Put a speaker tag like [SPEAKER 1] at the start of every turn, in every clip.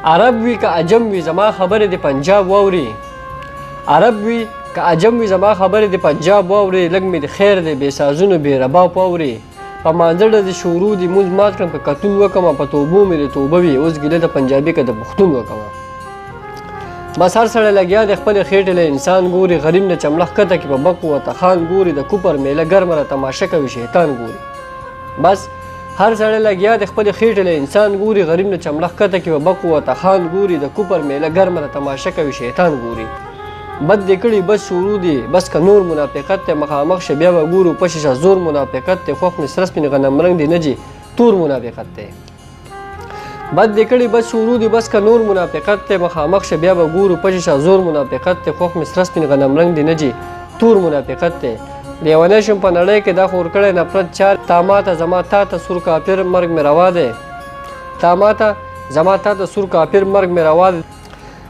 [SPEAKER 1] عرب وي که عجم وي زما خبرې د پنجاب واوري عرب وي که عجم وي زما خبرې د پنجاب واوري لږ مې د خیر دی بې سازونو بې رباب واوري په مانځړه د شروع د مونځ مات کړم که کتون وکړمه په توبو مې د توبه وي اوس ګیله د پنجابي که د پښتون وکړمه بس هر سړی لګیا د خپلې خېټې له انسان ګوري غریب نه چمړه ښکته کې په بق وته خان ګوري د کوپر میله ګرمه را تماشه کوي شیطان ګوري بس هر سړی لګیا د خپلې خېټې له انسان ګوري غریب نه چمړه ښکته کې په بق وته خان ګوري د کوپر میله ګرمه را تماشه کوي شیطان ګوري بد دې کړي بس شروع دي بس که نور منافقت دی مخامخ شه بیا به ګورو په شیشه زور منافقت دی خوښ مې سره سپین غنم رنګ دی نه جي تور منافقت دی بد دې کړي بس شروع دي بس که نور منافقت دی مخامخ شه بیا به ګورو په شیشه زور منافقت دی خوښ مې سره سپین غنم رنګ دی نه جي تور منافقت دی لیونی شم په نړۍ کې دا خور کړی نفرت چار تا ماته زما تا ته سور کافر مرګ مې روا دی تا ماته زما تا ته سور کافر مرګ مې روا دی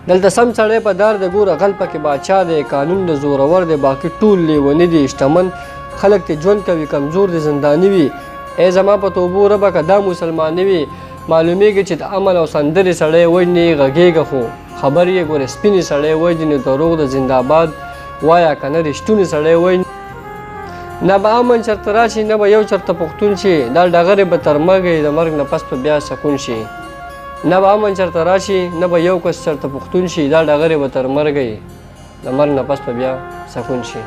[SPEAKER 1] دلته سم سړی په دار د ګوره غل پکې باچا دی قانون د زورور دی باقي ټول لیوني دي شتمن خلک ته ژوند کوي کمزور دي زنداني وي ای زما په توبو ربه که دا مسلماني وي معلومیږي چې د امن او سندرې سړی وژني غږېږه خو خبر یې ګوره سپینې سړی وژني دروغ د زندهباد وایه که نه رښتونې سړی وژني نه به امن چېرته راشي نه به یو چېرته پښتون شي دا ډغرې به تر مرګه د مرګ نه پس به بیا سکون شي نه به امن چېرته راشي نه به یو کس چېرته پښتون شي دا ډغرې به تر مرګه د مرګ نه پس به بیا سکون شي